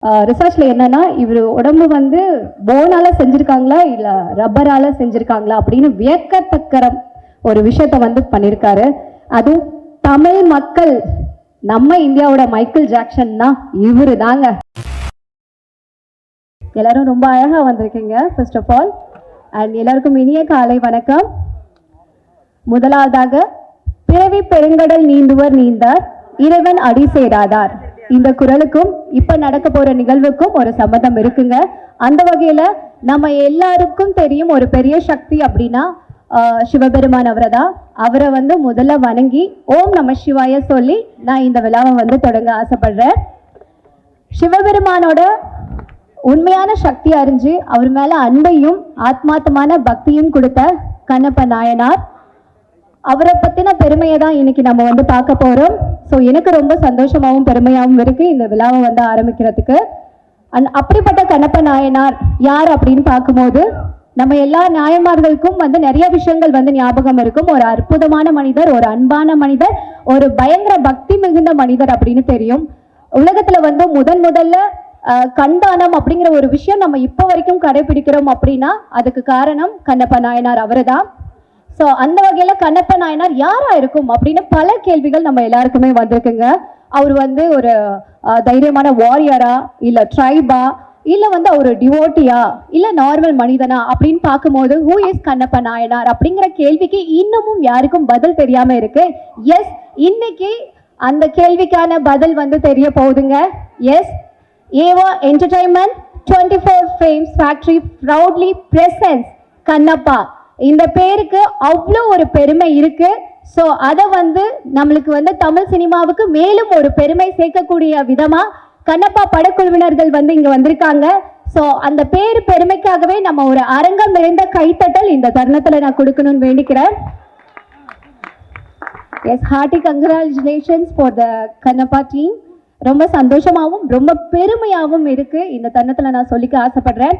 ரிசர்ச்சில் என்னன்னா இவர் உடம்பு வந்து போனால செஞ்சுருக்காங்களா இல்லை ரப்பரால் செஞ்சுருக்காங்களா அப்படின்னு வியக்கத்தக்கிற ஒரு விஷயத்த வந்து பண்ணியிருக்காரு. அதுவும் தமிழ் மக்கள் நம்ம இந்தியாவோட மைக்கேல் ஜாக்சன்னா இவரு தாங்க. எல்லாரும் ரொம்ப அழகாக வந்திருக்கீங்க. ஃபர்ஸ்ட் ஆஃப் ஆல் அண்ட் எல்லாருக்கும் இனிய காலை வணக்கம். முதலாவதாக பிறவி பெருங்கடல் நீந்துவர் நீந்தார் இறைவன் அடி சேராதார். இந்த குரலுக்கும் இப்ப நடக்க போற நிகழ்வுக்கும் ஒரு சம்பந்தம் இருக்குங்க. அந்த வகையில நம்ம எல்லாருக்கும் தெரியும் ஒரு பெரிய சக்தி அப்படின்னா சிவபெருமான் அவரை தான். அவரை வந்து முதல்ல வணங்கி ஓம் நம சிவாய சொல்லி நான் இந்த விழாவை வந்து தொடங்க ஆசைப்படுறேன். சிவபெருமானோட உண்மையான சக்தி அறிஞ்சு அவர் மேல அன்பையும் ஆத்மார்த்தமான பக்தியும் கொடுத்த கண்ணப்ப நாயனார், அவரை பத்தின பெருமையை தான் இன்னைக்கு நம்ம வந்து பார்க்க போறோம். ஸோ எனக்கு ரொம்ப சந்தோஷமாகவும் பெருமையாகவும் இருக்கு இந்த விழாவை வந்து ஆரம்பிக்கிறதுக்கு. அப்படிப்பட்ட கண்ணப்ப நாயனார் யார் அப்படின்னு பார்க்கும்போது நம்ம எல்லா நாயன்மார்களுக்கும் வந்து நிறைய விஷயங்கள் வந்து ஞாபகம் இருக்கும். ஒரு அற்புதமான மனிதர், ஒரு அன்பான மனிதர், ஒரு பயங்கர பக்தி மிகுந்த மனிதர் அப்படின்னு தெரியும். உலகத்துல வந்து முதல்ல கண்தானம் அப்படிங்கிற ஒரு விஷயம் நம்ம இப்போ வரைக்கும் கடைபிடிக்கிறோம் அப்படின்னா அதுக்கு காரணம் கண்ணப்ப நாயனார் அவரு தான். ஸோ அந்த வகையில கண்ணப்ப நாயனார் யாரா இருக்கும் அப்படின்னு பல கேள்விகள் நம்ம எல்லாருக்குமே வந்திருக்குங்க. அவர் வந்து ஒரு தைரியமான வாரியரா, இல்ல ட்ரைபா, இல்ல வந்து அவர் டிவோட்டியா, இல்ல நார்மல் மனிதனா அப்படின்னு பார்க்கும்போது ஹூ இஸ் கண்ணப்ப நாயனார் அப்படிங்கிற கேள்விக்கு இன்னமும் யாருக்கும் பதில் தெரியாம இருக்கு. எஸ், இன்னைக்கு அந்த கேள்விக்கான பதில் வந்து தெரிய போகுதுங்க. எஸ், ஏவா entertainment 24 frames factory proudly presence Kannappa. இந்த பேருக்கு அவ்வளோ ஒரு பெருமை இருக்கு. ஸோ அதை வந்து நம்மளுக்கு வந்து தமிழ் சினிமாவுக்கு மேலும் ஒரு பெருமை சேர்க்கக்கூடிய விதமா கண்ணப்பா படக்குழுவினர்கள் வந்து இங்க வந்திருக்காங்க. ஸோ அந்த பேரு பெருமைக்காகவே நம்ம ஒரு அரங்கம் நிறைந்த கைத்தட்டல் இந்த தருணத்துல நான் கொடுக்கணும்னு வேண்டிக்கிறேன். Yes, hearty congratulations for the Kannappa team. ரொம்ப சந்தோஷமாகவும் ரொம்ப பெருமையாகவும் இருக்கு இந்த தருணத்துல நான் சொல்லிக்க ஆசைப்படுறேன்.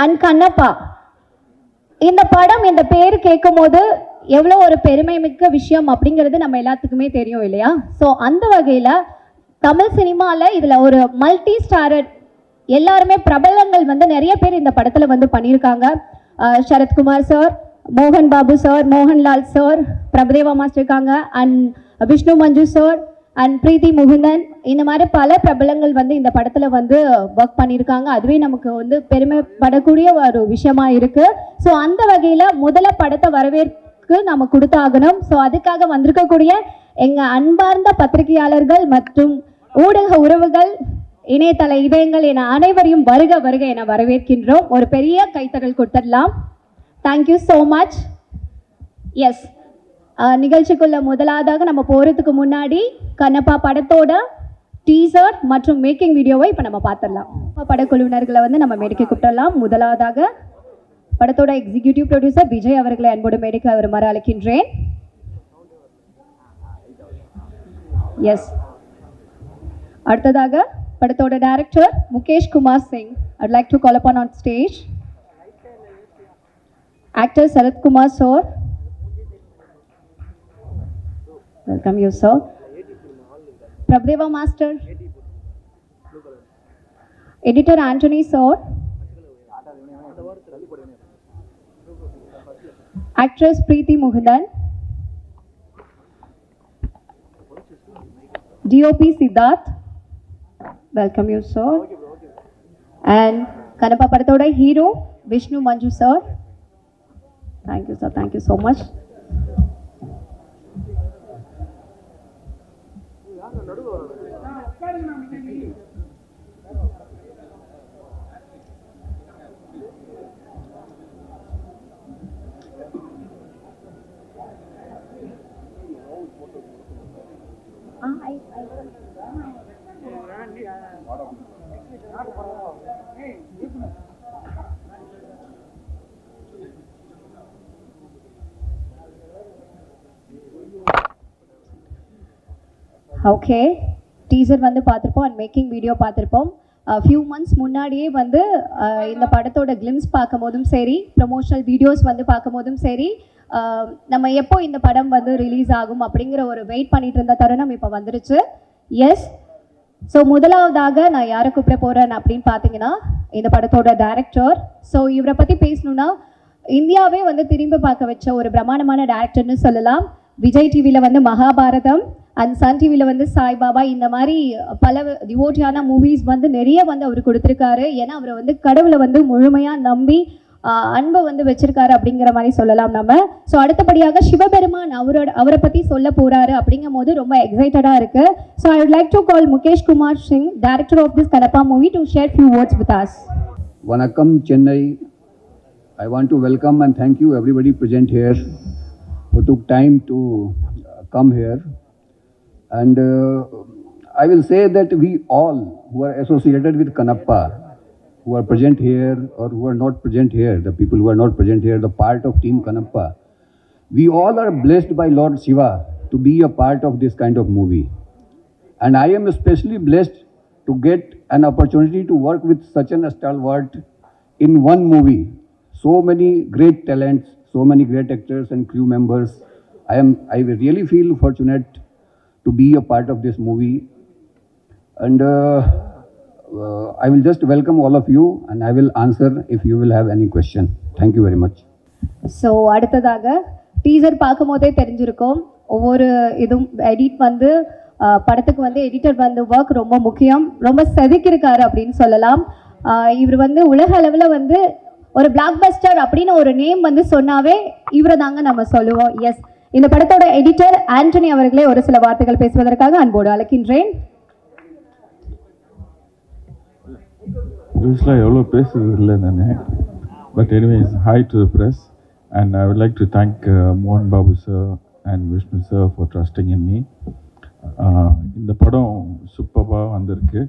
அண்ட் கண்ணப்பா இந்த படம், இந்த பேர் கேட்கும் போது எவ்வளோ ஒரு பெருமை மிக்க விஷயம் அப்படிங்கிறது நம்ம எல்லாத்துக்குமே தெரியும் இல்லையா? ஸோ அந்த வகையில் தமிழ் சினிமாவில் இதில் ஒரு மல்டி ஸ்டாரர் எல்லாருமே பிரபலங்கள் வந்து நிறைய பேர் இந்த படத்தில் வந்து பண்ணியிருக்காங்க. சரத்குமார் சார், மோகன் Babu sir, Mohanlal sir, Prabhudeva master இருக்காங்க, and Vishnu Manchu sir and Preethi Mukundan, இந்த மாதிரி பல பிரபலங்கள் வந்து இந்த படத்தில் வந்து ஒர்க் பண்ணியிருக்காங்க. அதுவே நமக்கு வந்து பெருமைப்படக்கூடிய ஒரு விஷயமா இருக்கு. ஸோ அந்த வகையில் முதல்ல படத்தை வரவேற்பு நம்ம கொடுத்தாகணும். ஸோ அதுக்காக வந்திருக்கக்கூடிய எங்கள் அன்பார்ந்த பத்திரிகையாளர்கள் மற்றும் ஊடக உறவுகள், இணையதள இதயங்கள் என அனைவரையும் வருக வருக என வரவேற்கின்றோம். ஒரு பெரிய கைத்தறல் கொடுத்துடலாம். Thank you so much. எஸ், நிகழ்ச்சிக்குள்ள முதலாவதாக நம்ம போகிறதுக்கு முன்னாடி கண்ணப்பா படத்தோட டீசர் மற்றும் மேக்கிங் வீடியோவை இப்போ நம்ம பார்த்துடலாம். படக்குழுவினர்களை வந்து நம்ம மேடைக்கு கூப்பிடலாம். முதலாவதாக படத்தோட எக்ஸிக்யூட்டிவ் ப்ரொடியூசர் விஜய் அவர்களை அன்போடு மேடைக்கு வருமாறு அழைக்கின்றேன். எஸ், அடுத்ததாக படத்தோட director Mukesh Kumar Singh. I'd like to call upon on stage actor Sarath Kumar sir. Welcome you sir. Prabhudeva master, editor Anthony sir, actress Preeti Mugundan, DOP Siddharth. Welcome you sir. And Kannappa Padathoda hero Vishnu Manju sir. Thank you sir, thank you so much. Okay, teaser வந்து பார்த்துருப்போம் and making video பார்த்துருப்போம். Few months முன்னாடியே வந்து இந்த படத்தோட glimpse பார்க்கும் போதும் சரி, ப்ரமோஷனல் வீடியோஸ் வந்து பார்க்கும் போதும் சரி, நம்ம எப்போ இந்த படம் வந்து ரிலீஸ் ஆகும் அப்படிங்கிற ஒரு வெயிட் பண்ணிட்டு இருந்த தருணம் இப்போ வந்துருச்சு. எஸ், ஸோ முதலாவதாக நான் யாரை கூப்பிட போகிறேன் அப்படின்னு பார்த்தீங்கன்னா இந்த படத்தோட டைரக்டர். ஸோ இவரை பற்றி பேசணுன்னா இந்தியாவே வந்து திரும்பி பார்க்க வச்ச ஒரு பிரம்மாண்டமான டைரக்டர்னு சொல்லலாம். விஜய் டிவியில் வந்து மகாபாரதம் அண்ட் சன் டிவியில் வந்து சாய்பாபா, இந்த மாதிரி பல டிவோட்டியான மூவிஸ் வந்து நிறைய வந்து அவர் கொடுத்துருக்காரு. ஏன்னா அவரை வந்து கடவுளை வந்து முழுமையாக நம்பி அன்பை வந்து வச்சிருக்காரு அப்படிங்கிற மாதிரி சொல்லலாம் நம்ம. ஸோ அடுத்தபடியாக சிவபெருமான் அவரை பற்றி சொல்ல போகிறாரு அப்படிங்கும் போது ரொம்ப எக்ஸைட்டடாக இருக்குது. So I would like to call Mukesh Kumar Singh, director of this Kannappa movie, to share few words with us. Vanakkam, Chennai. I want to welcome and thank you everybody present here who took time to come here. And I will say that we all who are associated with Kanappa, who are present here or who are not present here, the people who are not present here, the part of Team Kanappa, we all are blessed by Lord Shiva to be a part of this kind of movie. And I am especially blessed to get an opportunity to work with such an stalwart in one movie. So many great talents, so many great actors and crew members. I really feel fortunate to be a part of this movie. And I will just welcome all of you and I will answer if you will have any question. Thank you very much. So அடுத்ததாக teaser பார்க்கும் போதே தெரிஞ்சிருக்கும், ஒவ்வொரு இதுவும் edit வந்து படத்துக்கு வந்து editor வந்து ஒர்க் ரொம்ப முக்கியம், ரொம்ப செதுக்கியிருக்காரு அப்படின்னு சொல்லலாம். இவர் வந்து உலக அளவில் வந்து ஒரு பிளாக் பஸ்டர் அப்படின்னு ஒரு நேம் வந்து சொன்னாவே இவரை தாங்க நம்ம சொல்லுவோம். எஸ், இந்த படத்தோட எடிட்டர் ஆண்டனி அவர்களே ஒரு சில வார்த்தைகள் பேசுவதற்காக அன்போடு அழைக்கின்றேன். யூஸ்வலாக எவ்வளோ பேசுறது இல்லை நான், but anyways hi to the press and I would like to thank மோகன் Babu sir and Vishnu sir for trusting in me. இந்த படம் சூப்பராக வந்திருக்கு,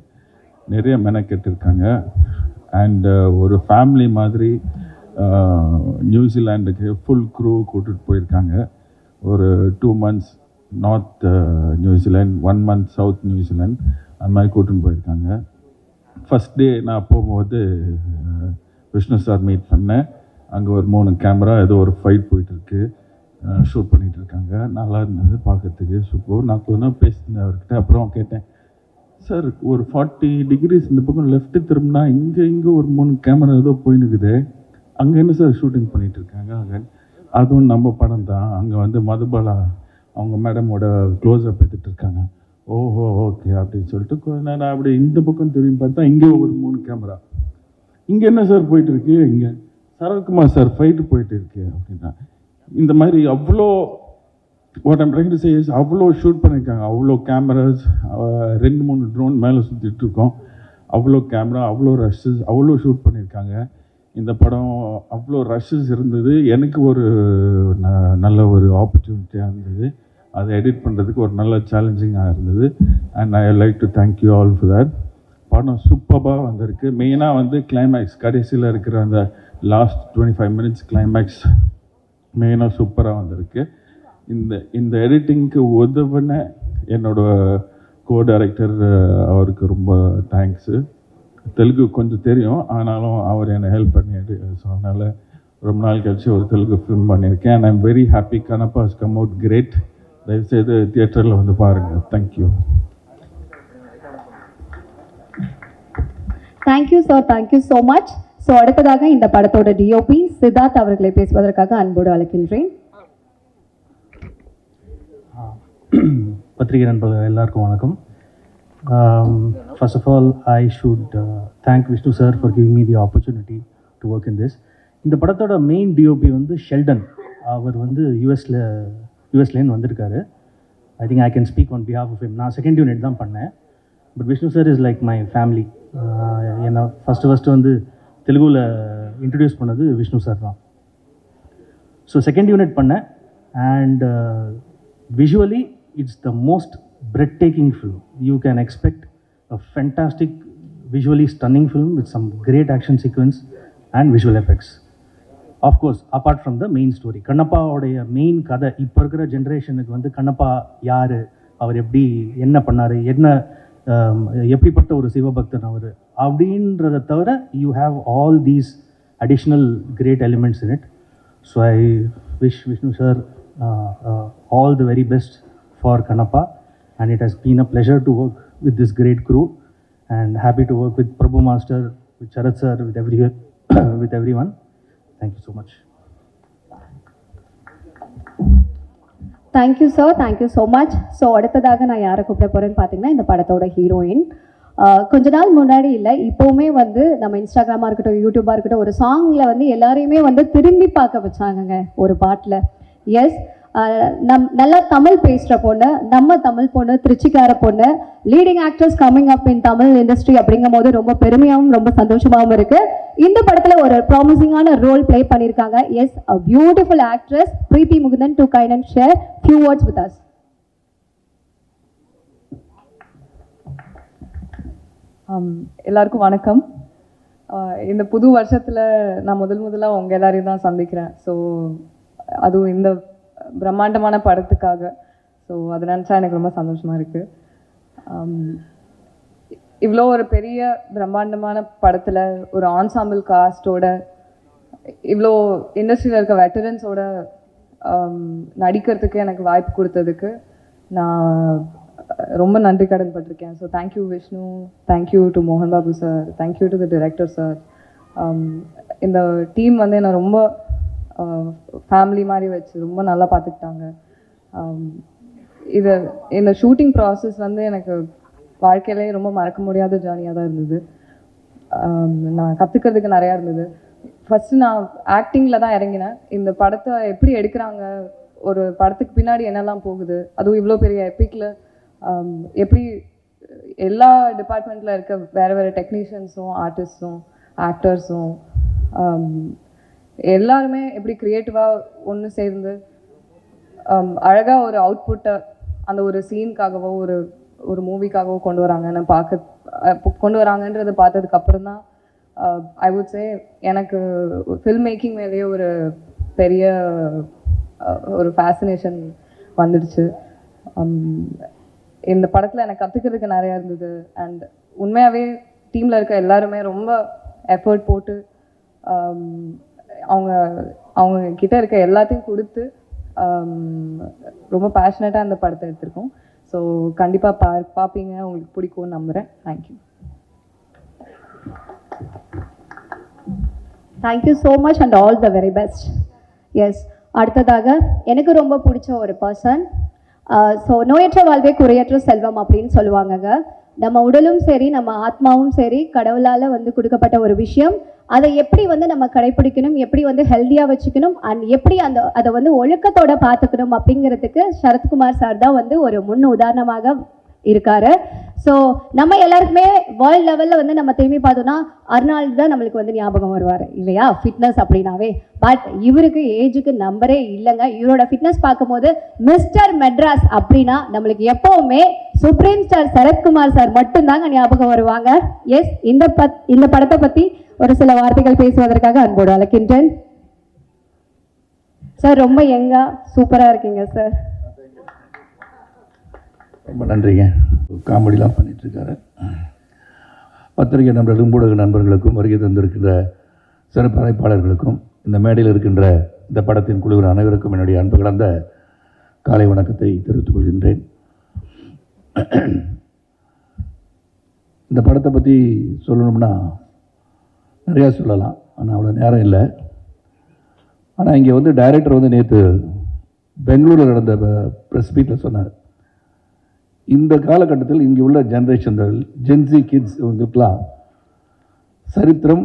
நிறைய மெனக்கெட்டிருக்காங்க. அண்ட் ஒரு ஃபேமிலி மாதிரி நியூசிலாண்டுக்கு ஃபுல் க்ரூ கூட்டிகிட்டு போயிருக்காங்க. ஒரு 2 months north New Zealand, 1 month south New Zealand, அந்த மாதிரி கூட்டின்னு போயிருக்காங்க. ஃபஸ்ட் டே நான் போகும்போது விஷ்ணு சார் மீட் பண்ணேன். அங்கே ஒரு 3 கேமரா, ஏதோ ஒரு ஃபைட் போயிட்டுருக்கு, ஷூட் பண்ணிகிட்டு இருக்காங்க. நல்லா இருந்தது பார்க்கறதுக்கு, சூப்பர். நான் கொஞ்ச நேரம் பேசினேன் அவர்கிட்ட. அப்புறம் கேட்டேன், சார் ஒரு 40 degrees இந்த பக்கம் லெஃப்ட்டு திரும்பினா இங்கே ஒரு 3 கேமரா ஏதோ போயின்னுக்குது, அங்கே என்ன சார் ஷூட்டிங் பண்ணிகிட்டு இருக்காங்க? அங்கே அதுவும் நம்ம படம் தான். அங்கே வந்து மதுபாலா அவங்க மேடமோட க்ளோஸ்அப் எடுத்துகிட்டு இருக்காங்க. ஓஹோ ஓகே அப்படின்னு சொல்லிட்டு கொஞ்ச நேரம் அப்படி இந்த பக்கம் திரும்பி பார்த்தா இங்கே ஒரு 3 கேமரா. இங்கே என்ன சார் போயிட்டுருக்கு? இங்கே சரத்குமார் சார் ஃபைட்டு போயிட்டு இருக்கு அப்படின்னா. இந்த மாதிரி அவ்வளோ what I'm trying to say is அவ்வளோ ஷூட் பண்ணியிருக்காங்க. அவ்வளோ கேமராஸ், 2-3 ட்ரோன் மேலே சுற்றிட்டு இருக்கோம். அவ்வளோ கேமரா, அவ்வளோ ரஷ்ஷஸ், அவ்வளோ ஷூட் பண்ணியிருக்காங்க. இந்த படம் அவ்வளோ ரஷ்ஷஸ் இருந்தது. எனக்கு ஒரு நல்ல ஒரு ஆப்பர்ச்சுனிட்டியாக இருந்தது. அதை எடிட் பண்ணுறதுக்கு ஒரு நல்ல சேலஞ்சிங்காக இருந்தது. And I like to thank you all for that. படம் சூப்பராக வந்திருக்கு. மெயினாக வந்து கிளைமேக்ஸ், கடைசியில் இருக்கிற அந்த லாஸ்ட் 25 minutes கிளைமேக்ஸ் மெயினாக சூப்பராக வந்திருக்கு. இந்த எடிட்டிங்க்கு உதவின என்னோட கோ டைரக்டர் அவருக்கு ரொம்ப தேங்க்ஸு. தெலுங்கு கொஞ்சம் தெரியும், ஆனாலும் அவர் என்னை ஹெல்ப் பண்ணிட்டு, ஸோ அதனால் ரொம்ப நாள் கழிச்சு ஒரு தெலுங்கு ஃபிலிம் பண்ணியிருக்கேன். And I'm very happy. Kannappa has come out great. தயவுசெய்து தியேட்டரில் வந்து பாருங்கள். Thank you. Thank you sir, thank you so much. So அடுத்ததாக இந்த படத்தோட டிஓபி சித்தார்த் அவர்களை பேசுவதற்காக அன்போடு அழைக்கின்றேன். பத்திரிகை நண்பர்கள் எல்லாருக்கும் வணக்கம். First of all I should thank Vishnu sir for giving me the opportunity to work in this. இந்த படத்தோட மெயின் டிஓபி வந்து ஷெல்டன். அவர் வந்து யூஎஸ்லேருந்து வந்திருக்காரு. I think I can speak on behalf of him. நான் செகண்ட் யூனிட் தான் பண்ணேன். But Vishnu sir is like my family. என்னை ஃபஸ்ட்டு வந்து தெலுங்குல இன்ட்ரடியூஸ் பண்ணது விஷ்ணு சார் தான். ஸோ செகண்ட் யூனிட் பண்ணேன். And visually it's the most breathtaking film. You can expect a fantastic, visually stunning film with some great action sequence and visual effects. Of course, apart from the main story, Kannappa உடைய main கதை, இப்போ இருக்கிற ஜென்ரேஷனுக்கு வந்து கண்ணப்பா யார், அவர் எப்படி என்ன பண்ணார், என்ன எப்படிப்பட்ட ஒரு சிவபக்தன் அவர் அப்படின்றத தவிர you have all these additional great elements in it. So I wish Vishnu sir all the very best for Kannappa. And it has been a pleasure to work with this great crew, and happy to work with Prabhu Master, with Sharat sir, with with everyone. Thank you so much. Thank you sir, thank you so much. So அடுத்ததாக நான் யாரை கூப்பிட போகிறேன்னு பார்த்தீங்கன்னா இந்த படத்தோட heroine. கொஞ்ச நாள் முன்னாடி இல்லை, இப்போவுமே வந்து நம்ம இன்ஸ்டாகிராமாக இருக்கட்டும், யூடியூபாக இருக்கட்டும், ஒரு சாங்கில் வந்து எல்லாரையுமே வந்து திரும்பி பார்க்க வச்சாங்கங்க ஒரு பாட்டில். எஸ், நல்லா தமிழ் பேசுகிற பொண்ணு, நம்ம தமிழ் பொண்ணு, திருச்சிக்கார பொண்ணு, லீடிங் ஆக்ட்ரஸ் கம்மிங் அப் இன் தமிழ் இண்டஸ்ட்ரி அப்படிங்கும் போது ரொம்ப பெருமையாகவும் ரொம்ப சந்தோஷமாகவும் இருக்கு. இந்த படத்தில் ஒரு ப்ராமிசிங்கான ரோல் ப்ளே பண்ணியிருக்காங்க. Yes, a beautiful actress Preethi Mukundan to kind and share few words with us. எல்லாருக்கும் வணக்கம். இந்த புது வருஷத்தில் நான் முதலாக உங்கள் எல்லாரையும் தான் சந்திக்கிறேன். ஸோ அதுவும் இந்த பிரம்மாண்டமான படத்துக்காக. ஸோ அதை நினச்சா எனக்கு ரொம்ப சந்தோஷமாக இருக்குது. இவ்வளோ ஒரு பெரிய பிரம்மாண்டமான படத்தில் ஒரு ஆன்சாம்பிள் காஸ்டோட, இவ்வளோ இண்டஸ்ட்ரியில் இருக்க வெட்டரன்ஸோட நடிக்கிறதுக்கு எனக்கு வாய்ப்பு கொடுத்ததுக்கு நான் ரொம்ப நன்றி கடன் பட்டிருக்கேன். So thank you Vishnu, thank you to மோகன் Babu sir, thank you to the director sir. இந்த டீம் வந்து என்னை ரொம்ப ஃபேமிலி மாதிரி வச்சு ரொம்ப நல்லா பார்த்துக்கிட்டாங்க. இந்த ஷூட்டிங் ப்ராசஸ் வந்து எனக்கு வாழ்க்கையிலே ரொம்ப மறக்க முடியாத ஜேர்னியாக தான் இருந்தது. நான் கற்றுக்கிறதுக்கு நிறையா இருந்தது. ஃபஸ்ட்டு நான் ஆக்டிங்கில் தான் இறங்கினேன். இந்த படத்தை எப்படி எடுக்கிறாங்க, ஒரு படத்துக்கு பின்னாடி என்னெல்லாம் போகுது, அதுவும் இவ்வளோ பெரிய எப்பிக்கில் எப்படி எல்லா டிபார்ட்மெண்ட்டில் இருக்க வேறு வேறு டெக்னீஷியன்ஸும், ஆர்டிஸ்ட்ஸும், ஆக்டர்ஸும் எல்லாருமே எப்படி க்ரியேட்டிவாக ஒன்று சேர்ந்து அழகாக ஒரு அவுட்புட்டை அந்த ஒரு சீனுக்காகவோ ஒரு மூவிக்காகவோ கொண்டு வராங்கன்றதை பார்த்ததுக்கப்புறம் தான் ஐ வுட் சே எனக்கு ஃபில்ம் மேக்கிங் மேலேயே ஒரு பெரிய ஒரு ஃபேசினேஷன் வந்துடுச்சு. இந்த படத்தில் எனக்கு கற்றுக்கிறதுக்கு நிறையா இருந்தது. அண்ட் உண்மையாகவே டீமில் இருக்க எல்லாருமே ரொம்ப எஃபர்ட் போட்டு அவங்க கிட்ட இருக்க எல்லாத்தையும் கொடுத்து ரொம்ப பேஷனேட்டாக அந்த படத்தை எடுத்திருக்கோம். ஸோ கண்டிப்பாக பார்ப்பீங்க, உங்களுக்கு பிடிக்கும்னு நம்புகிறேன். Thank you. Thank you so much and all the very best. Yes, அடுத்ததாக எனக்கு ரொம்ப பிடிச்ச ஒரு பர்சன். ஸோ நோயற்ற வாழ்வே குறையற்ற செல்வம் அப்படின்னு சொல்லுவாங்கங்க. நம்ம உடலும் சரி, நம்ம ஆத்மாவும் சரி, கடவுளால் வந்து கொடுக்கப்பட்ட ஒரு விஷயம். அதை எப்படி வந்து நம்ம கடைப்பிடிக்கணும், எப்படி வந்து ஹெல்த்தியாக வச்சுக்கணும், அண்ட் எப்படி அதை வந்து ஒழுக்கத்தோட பார்த்துக்கணும் அப்படிங்கிறதுக்கு சரத்குமார் சார் தான் வந்து ஒரு முன் உதாரணமாக இருக்காரு. ஸோ நம்ம எல்லாருக்குமே வேர்ல்டு லெவலில் வந்து நம்ம திரும்பி பார்த்தோம்னா அர்னால்டு தான் நம்மளுக்கு வந்து ஞாபகம் வருவார் இல்லையா, ஃபிட்னஸ் அப்படின்னாவே. பட் இவருக்கு ஏஜுக்கு நம்பரே இல்லைங்க. இவரோட ஃபிட்னஸ் பார்க்கும்போது மிஸ்டர் மெட்ராஸ் அப்படின்னா நம்மளுக்கு எப்போவுமே சுப்ரீம் ஸ்டார் சரத்குமார் சார் மட்டும்தாங்க ஞாபகம் வருவாங்க. எஸ், இந்த படத்தை பற்றி ஒரு சில வார்த்தைகள் பேசுவதற்காக அன்போடு அழைக்கின்றேன். சார் ரொம்ப யங்கா சூப்பராக இருக்கீங்க சார். ரொம்ப நன்றிங்க. காமெடிலாம் பண்ணிகிட்ருக்காரு. பத்திரிகை நண்பர்களும் ஊடக நண்பர்களுக்கும் வருகை தந்திருக்கின்ற சிறப்பு அழைப்பாளர்களுக்கும் இந்த மேடையில் இருக்கின்ற இந்த படத்தின் குழுவின் அனைவருக்கும் என்னுடைய அன்பு கலந்த காலை வணக்கத்தை தெரிவித்துக் கொள்கின்றேன். இந்த படத்தை பற்றி சொல்லணும்னா நிறையா சொல்லலாம், ஆனால் அவ்வளோ நேரம் இல்லை. ஆனால் இங்கே வந்து டைரக்டர் வந்து நேற்று பெங்களூரில் நடந்த ப்ரெஸ் மீட்டில் சொன்னார், இந்த காலகட்டத்தில் இங்கே உள்ள ஜென்ரேஷன்கள் ஜென்சி கிட்ஸ் இவங்களுக்கெல்லாம் சரித்திரம்,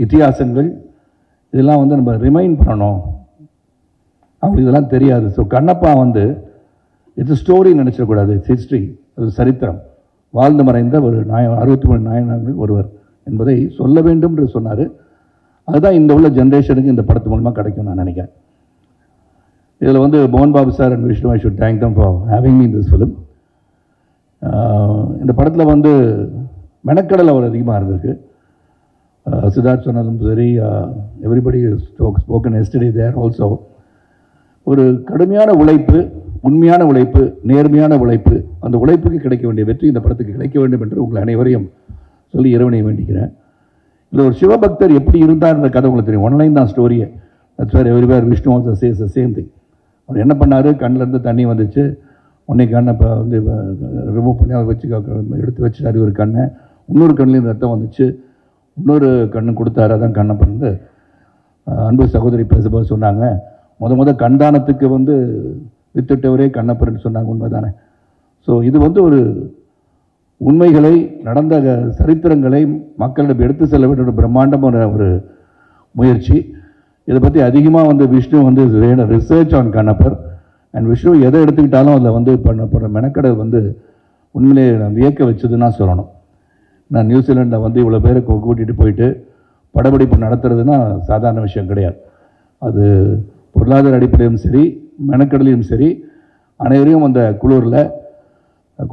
இத்தியாசங்கள் இதெல்லாம் வந்து நம்ம ரிமைண்ட் பண்ணணும், அவங்களுக்கு இதெல்லாம் தெரியாது. ஸோ கண்ணப்பா வந்து இட்ஸ் ஸ்டோரி நினச்சிடக்கூடாது, இட்ஸ் ஹிஸ்ட்ரி, அது சரித்திரம், வாழ்ந்து மறைந்த ஒரு 63 நாயகர்கள் ஒருவர் என்பதை சொல்ல வேண்டும் என்று சொன்னார். அதுதான் இந்த உள்ள ஜென்ரேஷனுக்கு இந்த படத்து மூலமாக கிடைக்கும் நான் நினைக்கிறேன். இதில் வந்து மோகன் Babu sir and Vishnu, I should thank them for having me this film. இந்த படத்தில் வந்து மெனக்கடல் அவர் அதிகமாக இருந்திருக்கு. சித்தார்த் சொன்னதும் சரி, எவ்ரிபடி ஸ்போக்கன் எஸ்டர்டே தேர் ஆல்சோ. ஒரு கடுமையான உழைப்பு, உண்மையான உழைப்பு, நேர்மையான உழைப்பு, அந்த உழைப்புக்கு கிடைக்க வேண்டிய வெற்றி இந்த படத்துக்கு கிடைக்க வேண்டும் என்று உங்கள் அனைவரையும் சொல்லி இறைவனை வேண்டிக்கிறேன். இதில் ஒரு சிவபக்தர் எப்படி இருந்தார்ன்ற கதை உங்களுக்கு தெரியும், ஒன்லைன் தான் ஸ்டோரியே. That's where everywhere Vishnu also says the same thing. அவர் என்ன பண்ணார், கண்ணிலேருந்து தண்ணி வந்துச்சு, உன்னை கண்ணை இப்போ வந்து ரிமூவ் பண்ணி அதை வச்சு எடுத்து வச்சுட்டாரு ஒரு கண்ணை. இன்னொரு கண்ணிலையும் ரத்தம் வந்துச்சு. இன்னொரு கண்ணு கொடுத்தாரு, அதான் கண்ணப்பன். வந்து அன்பு சகோதரி பேசும்போது சொன்னாங்க, முத கண்தானத்துக்கு வந்து வித்துட்டவரே கண்ணப்பர்னு சொன்னாங்க. உண்மை தானே? ஸோ இது வந்து ஒரு உண்மைகளை, நடந்த சரித்திரங்களை மக்களிடம் எடுத்து செல்ல வேண்டிய ஒரு பிரம்மாண்டமான ஒரு முயற்சி. இதை பற்றி அதிகமாக வந்து விஷ்ணு வந்து research on Kannappar. And Vishnu எதை எடுத்துக்கிட்டாலும் அதில் வந்து பண்ணப்படுற மெனக்கடை வந்து உண்மையிலே வியக்க வச்சதுன்னா சொல்லணும். நான் நியூசிலாண்டில் வந்து இவ்வளோ பேரை கூட்டிகிட்டு போயிட்டு படப்பிடிப்பு நடத்துறதுன்னா சாதாரண விஷயம் கிடையாது. அது பொருளாதார அடிப்படையிலும் சரி, மெனக்கடலையும் சரி, அனைவரையும் அந்த குளூரில்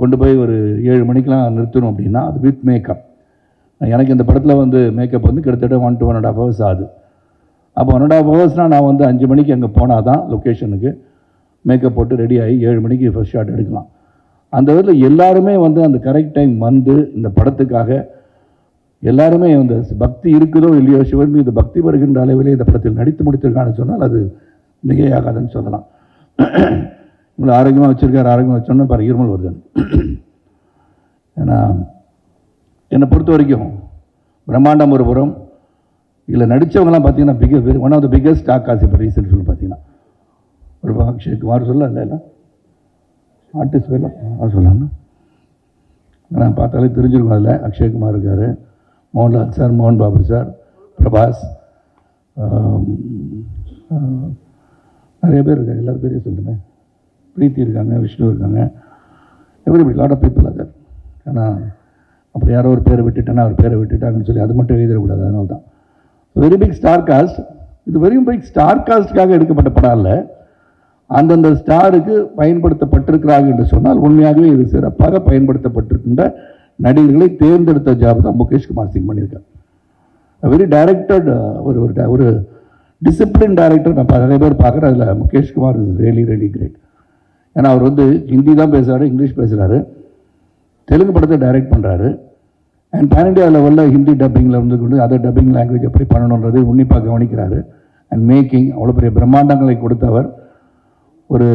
கொண்டு போய் ஒரு 7 மணிக்கெலாம் நிறுத்தணும் அப்படின்னா அது வித் மேக்கப். எனக்கு இந்த படத்தில் வந்து மேக்கப் வந்து கிட்டத்தட்ட 1 to 1.5 hours ஆகுது. அப்போ 1.5 ஹவர்ஸ்னால் நான் வந்து 5 மணிக்கு அங்கே போனால் தான் லொக்கேஷனுக்கு மேக்கப் போட்டு ரெடி ஆகி 7 மணிக்கு ஃபர்ஸ்ட் ஷாட் எடுக்கலாம். அந்த விதத்தில் எல்லாருமே வந்து அந்த கரெக்ட் டைம் வந்து இந்த படத்துக்காக எல்லாருமே அந்த பக்தி இருக்குதோ இல்லையோ, சிவன் மீது பக்தி வருகின்ற அளவிலே இந்த படத்தில் நடித்து முடித்திருக்கான்னு சொன்னால் அது மிகையாகாதுன்னு சொல்லலாம். இவ்வளோ ஆரோக்கியமாக வச்சுருக்காரு சொன்னால் பாரு இருமல் வருது. ஏன்னா என்னை பொறுத்த வரைக்கும் பிரம்மாண்டம் ஒரு புறம், இதில் நடித்தவங்களாம் பார்த்தீங்கன்னா one of the biggest star cast. இப்போ ரீசெண்ட் ஃபிலிம் பார்த்தீங்கன்னா ஒரு அக்ஷய் குமார் இல்லை ஆர்டிஸ்ட் பேர்லாம் சொல்லணும், நான் பார்த்தாலே தெரிஞ்சிருக்கும். அதில் அக்ஷய்குமார் இருக்கார், மோகன்லால் சார், மோகன் பாபு சார், பிரபாஸ், நிறைய பேர் இருக்காங்க. எல்லாரும் பேரையும் சொல்லுங்கள். பிரீத்தி இருக்காங்க, விஷ்ணு இருக்காங்க, everybody lot of people other. ஆனால் அப்புறம் யாரோ ஒரு பேரை விட்டுட்டேன்னா அவர் பேரை விட்டுட்டாங்கன்னு சொல்லி அது மட்டும் எழுதிடக்கூடாது. அதனால தான் வெரி பிக் ஸ்டார் காஸ்ட். இது வெரி பிக் ஸ்டார் காஸ்ட்டுக்காக எடுக்கப்பட்ட படம் இல்லை, அந்தந்த ஸ்டாருக்கு பயன்படுத்தப்பட்டிருக்கிறாங்க என்று சொன்னால் உண்மையாகவே இது சிறப்பாக பயன்படுத்தப்பட்டிருக்கின்ற நடிகர்களை தேர்ந்தெடுத்த ஜாப் தான் முகேஷ் குமார் சிங் பண்ணியிருக்கார். வெரி டைரக்டட், ஒரு டிசிப்ளின் டைரக்டர் நான் நிறைய பேர் பார்க்குறேன். அதில் Mukesh Kumar is really great. ஏன்னா அவர் வந்து ஹிந்தி தான் பேசுகிறாரு, இங்கிலீஷ் பேசுகிறாரு, தெலுங்கு படத்தை டைரக்ட் பண்ணுறாரு. அண்ட் பேன் இண்டியா லெவலில் ஹிந்தி டப்பிங்கில் வந்து கொண்டு அதர் டப்பிங் லாங்குவேஜ் எப்படி பண்ணணுன்றது உன்னிப்பாக கவனிக்கிறாரு. அண்ட் மேக்கிங் அவ்வளோ பெரிய பிரம்மாண்டங்களை கொடுத்தவர். ஒரு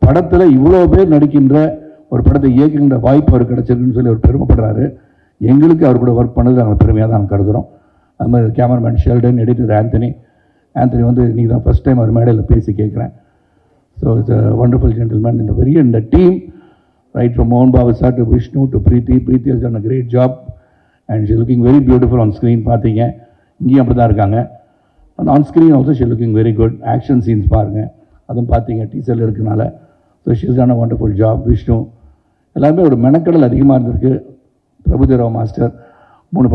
படத்தில் இவ்வளோ பேர் நடிக்கின்ற ஒரு படத்தை இயக்குகின்ற வாய்ப்பு அவர் கிடச்சிருக்குன்னு சொல்லி அவர் பெருமைப்படுறாரு. எங்களுக்கு அவர் கூட ஒர்க் பண்ணது நாங்கள் பெருமையாக தான் கருதுகிறோம். அது மாதிரி கேமராமேன் ஷெல்டன், எடிட்டர் ஆந்தனி வந்து இன்றைக்கி தான் ஃபஸ்ட் டைம் அவர் மேடையில் பேசி கேட்குறேன். So it's a wonderful gentleman. இந்த டீம் ரைட் ஃப்ரம் மோகன் Babu sir to Vishnu to Preethi has done a great job and she looking very beautiful on screen. பார்த்தீங்க, இங்கேயும் அப்படி தான் இருக்காங்க. And on screen also she looking very good. Action scenes பாருங்கள், அதுவும் பார்த்தீங்க டீசரில் இருக்கனால. So she has done a wonderful job. Vishnu எல்லாருமே ஒரு மெனக்கடல் அதிகமாக இருந்திருக்கு. பிரபுதேவா மாஸ்டர் 3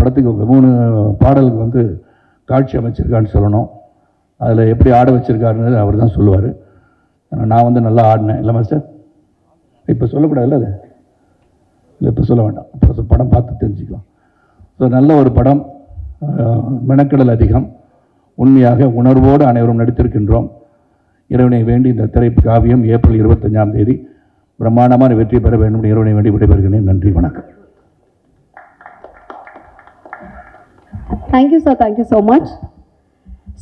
பாடலுக்கு வந்து காட்சி அமைச்சிருக்கான்னு சொல்லணும். அதில் எப்படி ஆட வச்சுருக்காருன்னு அவர் தான் சொல்லுவார். நான் வந்து நல்லா ஆடினேன் இல்லை மாஸ்டர்? இப்போ சொல்லக்கூடாதுல்ல, அது இல்லை, இப்போ சொல்ல வேண்டாம், இப்போ படம் பார்த்து தெரிஞ்சுக்கலாம். ஸோ நல்ல ஒரு படம், மெனக்கடல் அதிகம், உண்மையாக உணர்வோடு அனைவரும் நடித்திருக்கின்றோம். இறைவனை வேண்டி இந்த திரை காவியம் ஏப்ரல் 25ஆம் தேதி பிரம்மாண்டமான வெற்றி பெற வேண்டும். இறைவனை வேண்டி விடைபெறுகிறேன். நன்றி, வணக்கம். Thank you sir, thank you so much.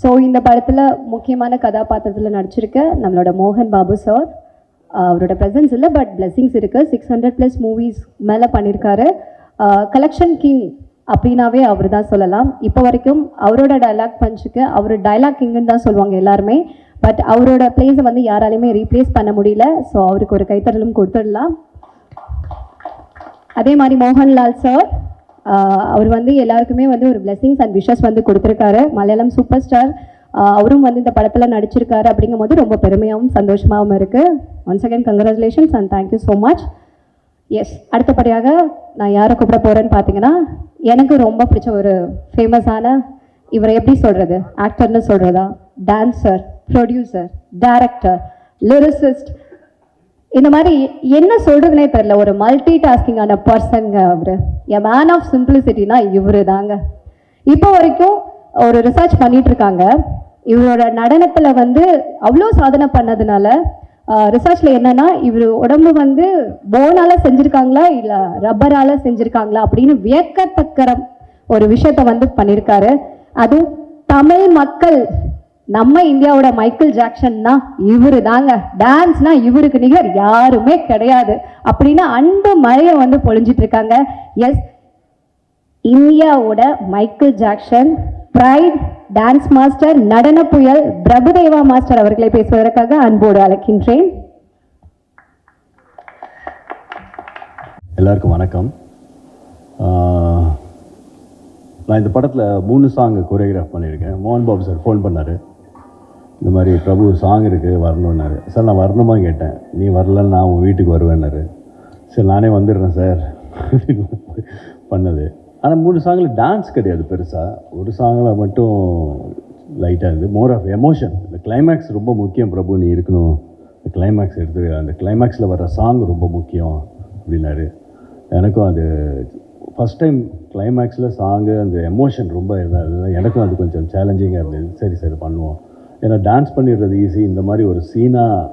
So இந்த படத்தில் முக்கியமான கதாபாத்திரத்தில் நடிச்சிருக்க நம்மளோட மோகன் பாபு சார், அவரோட ப்ரெசன்ஸ் இல்லை பட் பிளெஸிங்ஸ் இருக்குது. 600+ மூவிஸ் மேலே பண்ணியிருக்காரு. கலெக்ஷன் கிங் அப்படின்னாவே அவர் தான் சொல்லலாம். இப்போ வரைக்கும் அவரோட டைலாக் பஞ்சுக்கு அவர் டைலாக் கிங்குன்னு தான் சொல்லுவாங்க எல்லாருமே. பட் அவரோட பிளேஸை வந்து யாராலையுமே ரீப்ளேஸ் பண்ண முடியல. ஸோ அவருக்கு ஒரு கைத்தறலும் கொடுத்துடலாம். அதே மாதிரி மோகன்லால் சார், அவர் வந்து எல்லாருக்குமே வந்து ஒரு பிளெஸிங்ஸ் அண்ட் விஷஸ் வந்து கொடுத்துருக்காரு. மலையாளம் சூப்பர் ஸ்டார், அவரும் வந்து இந்த படத்தில் நடிச்சிருக்காரு. அப்படிங்கும் போது ரொம்ப பெருமையாகவும் சந்தோஷமாகவும் இருக்குது. Once again congratulations and thank you so much. Yes, அடுத்தபடியாக நான் யாரை கூப்பிட போகிறேன்னு பார்த்தீங்கன்னா, எனக்கு ரொம்ப பிடிச்ச ஒரு ஃபேமஸான, இவரை எப்படி சொல்கிறது, ஆக்டர்னு சொல்கிறதா, டான்ஸர், ப்ரொடியூசர், டைரக்டர், லிரிசிஸ்ட், இந்த மாதிரி என்ன சொல்கிறதுனே தெரில, ஒரு மல்டி டாஸ்கிங்கான பர்சனுங்க அவர். எ மேன் ஆஃப் சிம்பிளிசிட்டினா இவர் தாங்க. இப்போ வரைக்கும் ஒரு ரிசர்ச் பண்ணிகிட்ருக்காங்க. இவரோட நடனத்தில் வந்து அவ்வளோ சாதனை பண்ணதுனால ரிசர்ச்சில் என்னென்னா, இவர் உடம்பு வந்து போனால் செஞ்சுருக்காங்களா இல்லை ரப்பரால் செஞ்சுருக்காங்களா அப்படின்னு வியக்கத்தக்கிற ஒரு விஷயத்த வந்து பண்ணியிருக்காரு. அதுவும் தமிழ் மக்கள் நம்ம இந்தியாவோட மைக்கேல் ஜாக்சன்னா இவரு தாங்க, டான்ஸ்னா இவருக்கு நிகர் யாருமே கிடையாது அப்படின்னு அன்பு மழையை வந்து பொழிஞ்சிட்டு இருக்காங்க. எஸ், இந்தியாவோட Michael Jackson pride dance master நடன புயல் பிரபுதேவா மாஸ்டர் அவர்களை பேசுவதற்காக அன்போடு அழைக்கின்றேன். எல்லாருக்கும் வணக்கம். நான் இந்த படத்தில் 3 சாங் கோரியோகிராஃப் பண்ணியிருக்கேன். மோகன் பாபு சார் ஃபோன் பண்ணார், இந்த மாதிரி பிரபு சாங் இருக்குது வரணுன்னாரு. சார் நான் வரணுமா கேட்டேன். நீ வரலன்னு நான் உங்கள் வீட்டுக்கு வருவேன்னாரு. சரி நானே வந்துடுறேன் சார் பண்ணது. ஆனால் 3 சாங்கில் டான்ஸ் கிடையாது பெருசாக, ஒரு சாங்கில் மட்டும் லைட்டாக இருக்குது. More of emotion. இந்த கிளைமேக்ஸ் ரொம்ப முக்கியம் பிரபு, நீ இருக்கணும், இந்த கிளைமேக்ஸ் எடுத்து அந்த கிளைமேக்ஸில் வர்ற சாங் ரொம்ப முக்கியம் அப்படின்னாரு. எனக்கும் அது ஃபஸ்ட் டைம் கிளைமேக்ஸில் சாங்கு அந்த எமோஷன் ரொம்ப இதாக இருந்தது. எனக்கும் அது கொஞ்சம் சேலஞ்சிங்காக இருந்தது. சரி சரி பண்ணுவோம், ஏன்னா டான்ஸ் பண்ணிடுறது ஈஸி, இந்த மாதிரி ஒரு சீனாக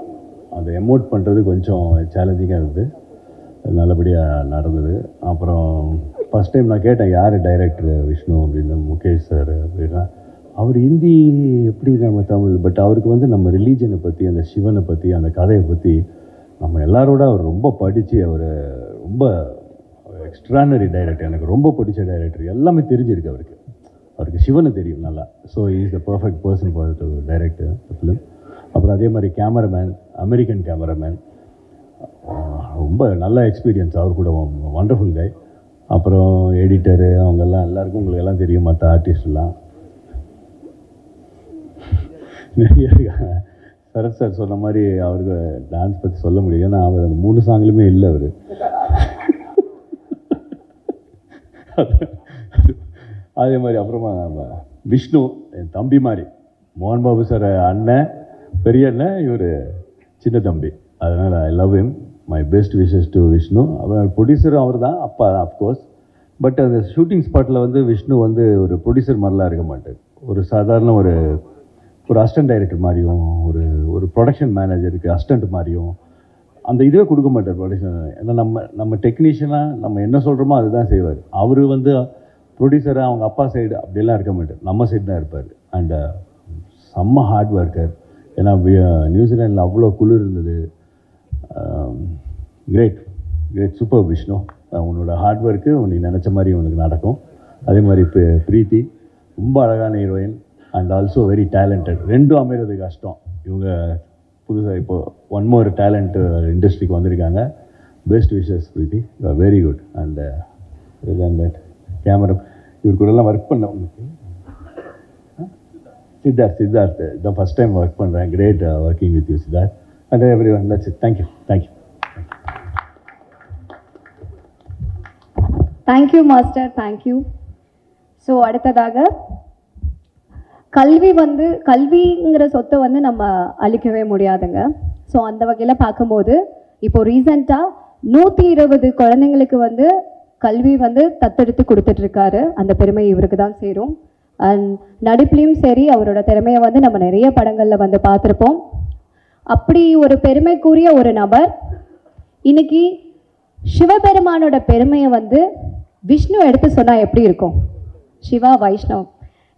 அந்த எமோட் பண்ணுறது கொஞ்சம் சேலஞ்சிங்காக இருந்தது. நல்லபடியாக நடந்தது. அப்புறம் ஃபஸ்ட் டைம் நான் கேட்டேன் யார் டைரக்டர் விஷ்ணு அப்படின்னு. முகேஷ் சார் அப்படின்னா. அவர் ஹிந்தி எப்படி நம்ம தமிழ், பட் அவருக்கு வந்து நம்ம ரிலீஜனை பற்றி, அந்த சிவனை பற்றி, அந்த கதையை பற்றி நம்ம எல்லாரோட அவர் ரொம்ப படித்து, அவர் ரொம்ப எக்ஸ்ட்ரானரி டைரக்டர், எனக்கு ரொம்ப பிடிச்ச டைரக்டர். எல்லாமே தெரிஞ்சிருக்கு அவருக்கு, அவருக்கு சிவனை தெரியும் நல்லா. So is the perfect person for to direct the film. அப்புறம் அதே மாதிரி கேமராமேன், அமெரிக்கன் கேமராமேன், ரொம்ப நல்ல எக்ஸ்பீரியன்ஸ் அவர் கூட, வண்டர்ஃபுல் கை. அப்புறம் எடிட்டரு அவங்கெல்லாம் எல்லாருக்கும் உங்களுக்கு எல்லாம் தெரியும், மற்ற ஆர்டிஸ்ட்லாம் நிறைய இருக்காங்க. சரத் சார் சொன்ன மாதிரி அவருக்கு டான்ஸ் பற்றி சொல்ல முடியும், ஏன்னா அவர் அந்த 3 சாங்லையுமே இல்லை அவர். அதே மாதிரி அப்புறமா விஷ்ணு என் தம்பி மாதிரி, மோகன் பாபு சார் அண்ணன், பெரிய அண்ணன், இவர் சின்ன தம்பி. அதனால் I love him. My best wishes to Vishnu. அப்புறம் ப்ரொடியூசரும் அவர் தான், அப்பா தான் அஃப்கோர்ஸ். பட் அந்த ஷூட்டிங் ஸ்பாட்டில் வந்து விஷ்ணு வந்து ஒரு ப்ரொடியூசர் மாதிரிலாம் இருக்க மாட்டார். ஒரு சாதாரண ஒரு அசிஸ்டன்ட் டைரக்டர் மாதிரியும், ஒரு ப்ரொடக்ஷன் மேனேஜருக்கு அசிஸ்டண்ட் மாதிரியும் அந்த இதுவே கொடுக்க மாட்டார் ப்ரொடக்ஷன். ஏன்னா நம்ம டெக்னீஷியனாக நம்ம என்ன சொல்கிறோமோ அதுதான் செய்வார். அவர் வந்து ப்ரொடியூசராக அவங்க அப்பா சைடு அப்படிலாம் இருக்க மாட்டார், நம்ம சைடு தான் இருப்பார். அண்ட் செம்ம ஹார்ட் ஒர்க்கர். ஏன்னா நியூசிலாண்டில் அவ்வளோ குளிர் இருந்தது. Great great super Vishnu. உன்னோட ஹார்ட் ஒர்க்கு நீ நினச்ச மாதிரி உனக்கு நடக்கும். அதே மாதிரி பிரீத்தி ரொம்ப அழகான heroine and also very talented. ரெண்டும் அமைகிறது கஷ்டம். இவங்க புதுசாக இப்போது ஒன் மோர் டேலண்ட் இண்டஸ்ட்ரிக்கு வந்திருக்காங்க. Best wishes Preethi, you are very good. And that camera இவர் கூடலாம் ஒர்க் பண்ண உங்களுக்கு சித்தார்த் இதான் ஃபஸ்ட் டைம் ஒர்க் பண்ணுறேன். Great working with you Siddharth and everyone. That's it. Thank you. Thank you master, thank you. So அடுத்ததாக கல்விங்கிற சொத்தை வந்து நம்ம அழிக்கவே முடியாதுங்க. ஸோ அந்த வகையில் பார்க்கும்போது இப்போ ரீசண்டாக 120 குழந்தைங்களுக்கு வந்து கல்வி வந்து தத்தெடுத்து கொடுத்துட்ருக்காரு. அந்த பெருமை இவருக்கு தான் சேரும். அண்ட் நடிப்புலையும் சரி, அவரோட திறமையை வந்து நம்ம நிறைய படங்களில் வந்து பார்த்துருப்போம். அப்படி ஒரு பெருமைக்குரிய ஒரு நபர் இன்னைக்கு சிவபெருமானோட பெருமையை வந்து விஷ்ணு எடுத்து சொன்னால் எப்படி இருக்கும்? சிவா வைஷ்ணவ்,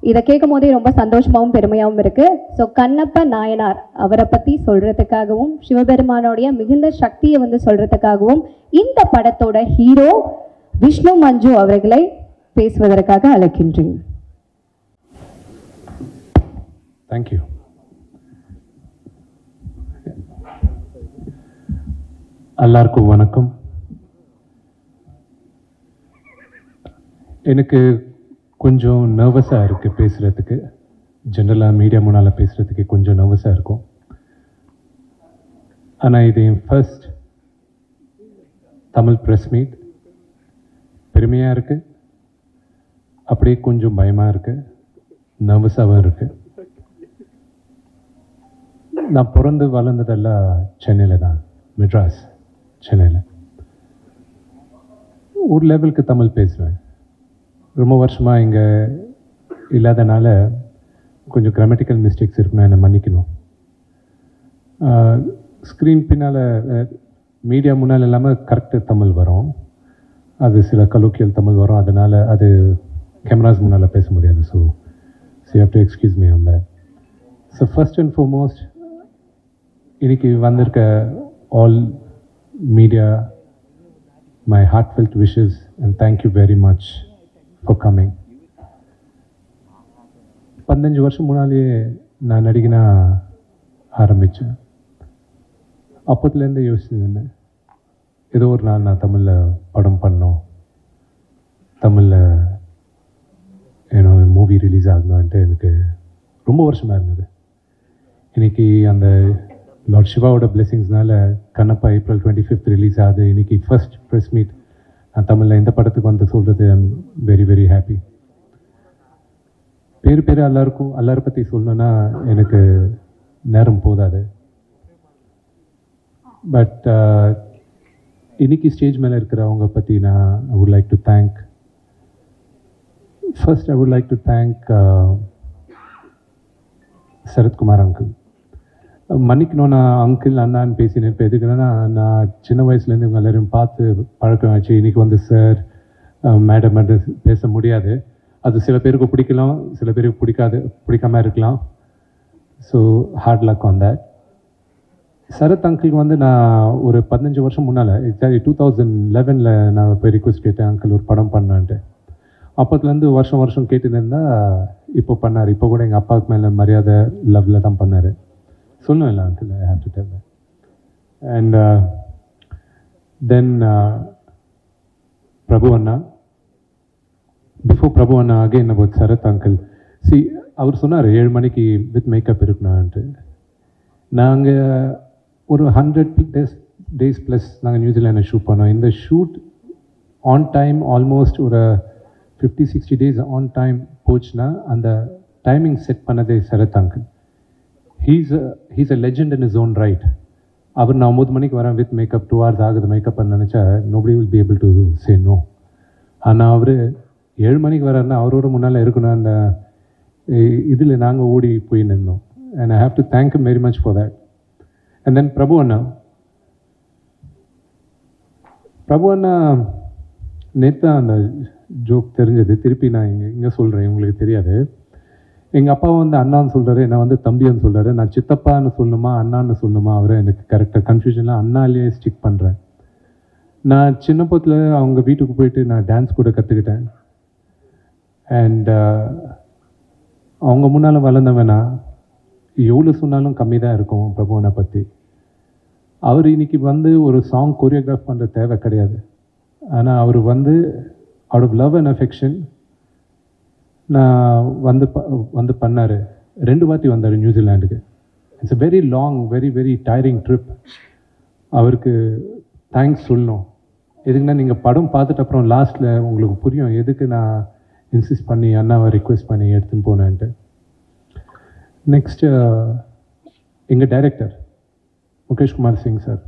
இதை கேட்கும் போதே ரொம்ப சந்தோஷமாகவும் பெருமையாகவும் இருக்குது. ஸோ கண்ணப்ப நாயனார் அவரை பற்றி சொல்கிறதுக்காகவும், சிவபெருமானோடைய மிகுந்த சக்தியை வந்து சொல்கிறதுக்காகவும் இந்த படத்தோட ஹீரோ விஷ்ணு மஞ்சு அவர்களை பேசுவதற்காக அழைக்கின்றேன். தேங்க்யூ. எல்லாருக்கும் வணக்கம். எனக்கு கொஞ்சம் நர்வஸாக இருக்குது பேசுகிறதுக்கு. ஜென்ரலாக மீடியா முன்னால் பேசுகிறதுக்கு கொஞ்சம் நர்வஸாக இருக்கும். ஆனால் இது என் ஃபர்ஸ்ட் தமிழ் ப்ரெஸ் மீட். பெருமையாக இருக்குது, அப்படியே கொஞ்சம் பயமாக இருக்குது, நர்வஸாகவும் இருக்குது. நான் பிறந்து வளர்ந்ததெல்லாம் சென்னையில் தான், மெட்ராஸ், சென்னையில். ஒரு லெவலுக்கு தமிழ் பேசுவேன். ரொம்ப வருஷமாக இங்கே இல்லாதனால கொஞ்சம் கிராமட்டிக்கல் மிஸ்டேக்ஸ் இருக்குன்னு என்னை மன்னிக்கணும். ஸ்க்ரீன் பின்னால் மீடியா முன்னால் இல்லாமல் கரெக்டு தமிழ் வரும், அது சில கலோக்கியல் தமிழ் வரும், அதனால் அது கேமராஸ் முன்னால் பேச முடியாது. So you have to excuse me on that. So first and foremost இன்னைக்கு வந்திருக்க all media my heartfelt wishes and thank you very much for coming. 15 வருஷம் முன்னாலேயே நான் நடிகனா ஆரம்பித்தேன். அப்போத்துலேருந்து யோசிச்சிருந்தேன், ஏதோ ஒரு நாள் நான் தமிழில் படம் பண்ணோம், தமிழில் ஏன்னோ மூவி ரிலீஸ் ஆகணுன்ட்டு எனக்கு ரொம்ப வருஷமாக இருந்தது. இன்றைக்கி அந்த லார்ட் சிவாவோட பிளெஸிங்ஸ்னால கண்ணப்பா April 25 ரிலீஸ் ஆகுது. இன்றைக்கி ஃபர்ஸ்ட் ப்ரெஸ் மீட் நான் தமிழில் இந்த படத்துக்கு வந்து சொல்கிறது I am very very happy. பேர் எல்லாரை பற்றி சொல்லணுன்னா எனக்கு நேரம் போதாது. பட் இன்னைக்கு ஸ்டேஜ் மேலே இருக்கிறவங்க பற்றி நான் ஐ would like to thank. First I would like to thank Sarathkumar uncle. மன்னிக்கணும், நான் அங்கிள் அண்ணான்னு பேசினேன். இப்போ எதுக்குன்னா, நான் சின்ன வயசுலேருந்து இவங்க எல்லாரையும் பார்த்து பழக்கம் ஆச்சு. இன்றைக்கி வந்து சார் மேடம் பேச முடியாது. அது சில பேருக்கு பிடிக்கலாம், சில பேருக்கு பிடிக்காம இருக்கலாம். So hard luck on that. Sarath அங்கிளுக்கு வந்து நான் ஒரு 15 வருஷம் முன்னால், எக்ஸாக்ட்லி 2011 நான் போய் ரிக்வெஸ்ட் கேட்டேன், அங்கிள் ஒரு படம் பண்ணான்ட்டு. அப்போத்துலேருந்து வருஷம் கேட்டுன்னு இருந்தால் இப்போ பண்ணார். இப்போ கூட எங்கள் அப்பாவுக்கு மேலே மரியாதை லவ்வில் தான் பண்ணார். சொல்லணும் இல்லை uncle, I have to tell that. And then Prabhu அண்ணா. பிஃபோர் பிரபு அண்ணா அகைன் அபவுட் சரத் அங்கிள். அவர் சொன்னார் 7 மணிக்கு வித் மேக்கப் இருக்கணும்ன்ட்டு. நாங்கள் ஒரு 100 days ப்ளஸ் நாங்கள் நியூசிலாண்டில் ஷூட் பண்ணோம். இந்த ஷூட் ஆன் டைம் ஆல்மோஸ்ட் ஒரு 50-60 days ஆன் டைம் போச்சுன்னா அந்த டைமிங் செட் பண்ணதே Sarath uncle. He's a legend in his own right. அவர் நான் 9 மணிக்கு வரேன் வித் மேக்கப் 2 hours ஆகுது மேக்கப் பண்ண நினச்சா nobody will be able to say no. ஆனால் அவர் 7 மணிக்கு வர்றாருன்னா அவரோட முன்னால் இருக்கணும். அந்த இதில் நாங்கள் ஓடி போய் நின்றோம். And I have to thank him very much for that. And then Prabhu அண்ணா நேற்று அந்த ஜோக் தெரிஞ்சது, திருப்பி நான் இங்கே சொல்கிறேன், உங்களுக்கு தெரியாது. எங்கள் அப்பா வந்து அண்ணான்னு சொல்கிறாரு, என்னை வந்து தம்பின்னு சொல்கிறாரு. நான் சித்தப்பான்னு சொல்லணுமா அண்ணான்னு சொல்லணுமா அவரை எனக்கு கரெக்டாக கன்ஃபியூஷனில் அண்ணாலேயே ஸ்டிக் பண்ணுறேன். நான் சின்ன பத்தில் அவங்க வீட்டுக்கு போயிட்டு நான் டான்ஸ் கூட கற்றுக்கிட்டேன். அண்ட் அவங்க முன்னால் வளர்ந்தவனா எவ்வளோ சொன்னாலும் கம்மி தான் இருக்கும் பிரபுவனை பற்றி. அவர் இன்றைக்கி வந்து ஒரு சாங் கொரியோகிராஃப் பண்ணுற தேவை கிடையாது. ஆனால் அவர் வந்து out of love and affection நான் வந்து பண்ணார். 2 வாட்டி வந்தார் நியூசிலாண்டுக்கு. It's a very long very very tiring trip. அவருக்கு தேங்க்ஸ் சொல்லணும். எதுக்குன்னா, நீங்கள் படம் பார்த்துட்டு அப்புறம் லாஸ்ட்டில் உங்களுக்கு புரியும் எதுக்கு நான் இன்சிஸ்ட் பண்ணி அண்ணாவை ரிக்வெஸ்ட் பண்ணி எடுத்துன்னு போனேன்ட்டு. நெக்ஸ்ட்டு எங்கள் டைரக்டர் முகேஷ் குமார் சிங் சார்.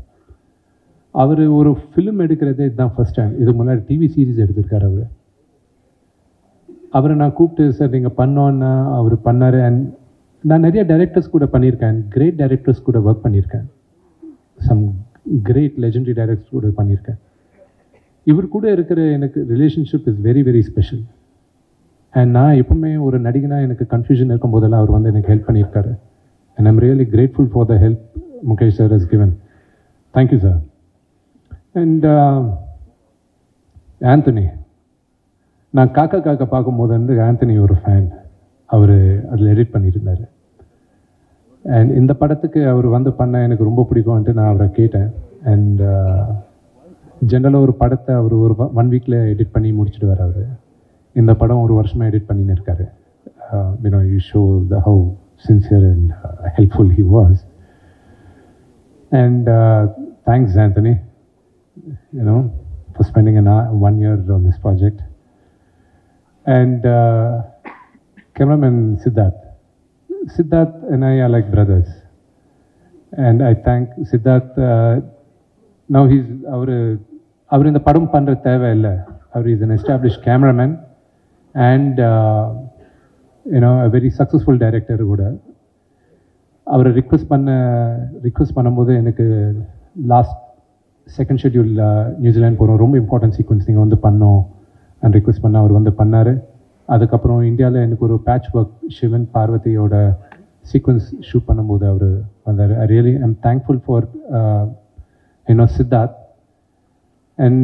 அவர் ஒரு ஃபிலிம் எடுக்கிறதே இதுதான் ஃபஸ்ட் டைம். இதுக்கு முன்னாடி டிவி சீரீஸ் எடுத்திருக்கார் அவர். அவரை நான் கூப்பிட்டு சார் நீங்கள் பண்ணோன்னா அவர் பண்ணார். அண்ட் நான் நிறைய டைரக்டர்ஸ் கூட பண்ணியிருக்கேன், கிரேட் டைரக்டர்ஸ் கூட ஒர்க் பண்ணியிருக்கேன், சம் கிரேட் லெஜெண்டரி டைரக்டர்ஸ் கூட பண்ணியிருக்கேன். இவர் கூட இருக்கிற எனக்கு relationship is very very special. And நான் எப்பவுமே ஒரு நடிகனாக எனக்கு கன்ஃபியூஷன் இருக்கும் போதெல்லாம் அவர் வந்து எனக்கு ஹெல்ப் பண்ணியிருக்காரு. And I'm really grateful for the help Mukesh sir has given. Thank you sir. And Anthony, நான் காக்கா பார்க்கும்போது வந்து ஆந்தனி ஒரு ஃபேன். அவர் அதில் எடிட் பண்ணியிருந்தார். அண்ட் இந்த படத்துக்கு அவர் வந்து பண்ண எனக்கு ரொம்ப பிடிக்கும்ன்ட்டு நான் அவரை கேட்டேன். அண்ட் ஜென்ரலாக ஒரு படத்தை அவர் ஒரு 1 வீக்கில் எடிட் பண்ணி முடிச்சுடுவார். அவர் இந்த படம் 1 வருஷமாக எடிட் பண்ணின்னு இருக்காரு. You show the how sincere and helpful he was. And thanks Anthony, for spending 1 year on this project. And cameraman Siddharth and I are like brothers. And I thank Siddharth. Now he's அவர் இந்த படம் பண்ணுற தேவை இல்லை. அவர் is an established cameraman and a very successful director கூட. அவரை request பண்ணும்போது எனக்கு last second schedule New Zealand போகிறோம், ரொம்ப இம்பார்ட்டன்ட் சீக்வன்ஸ் நீங்கள் வந்து பண்ணோம் அண்ட் ரிக்வெஸ்ட் பண்ண அவர் வந்து பண்ணார். அதுக்கப்புறம் இந்தியாவில் எனக்கு ஒரு பேட்ச் ஒர்க் சிவன் பார்வதியோட சீக்வன்ஸ் ஷூட் பண்ணும்போது அவர் வந்தார். I really I'm thankful for Siddharth. And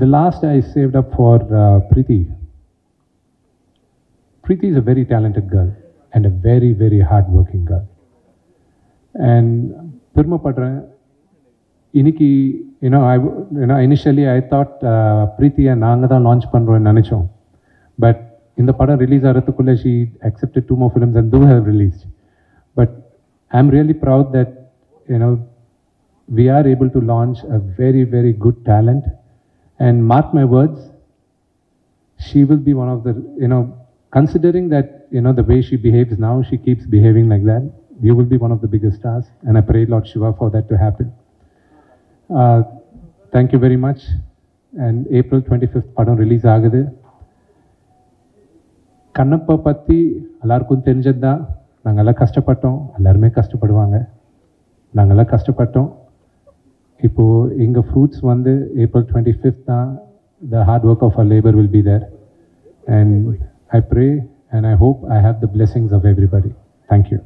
the last I saved up for Preeti. Preeti is a very talented girl and a very, very hard-working girl. And பெருமைப்படுறேன். இன்னைக்கு initially I thought Preetiயை நாங்கள் தான் launch பண்ணுறோன்னு நினச்சோம். But இந்த படம் release ஆகிறதுக்குள்ளே she accepted 2 more films and those have released. But I'm really proud that we are able to launch a very, very good talent. And mark my words, she will be one of the, considering that, the way she behaves now, she keeps behaving like that, you will be one of the biggest stars. And I pray Lord Shiva for that to happen. Thank you very much. And April 25th, padam release ஆகுது. கண்ணப்பா பற்றி எல்லாருக்கும் தெரிஞ்சது தான். நாங்கள்லாம் கஷ்டப்பட்டோம், எல்லாருமே கஷ்டப்படுவாங்க. நாங்கள்லாம் கஷ்டப்பட்டோம். இப்போது எங்கள் ஃப்ரூட்ஸ் வந்து April 25th தான். The hard work of our labor will be there. And I pray and I hope I have the blessings of everybody. Thank you.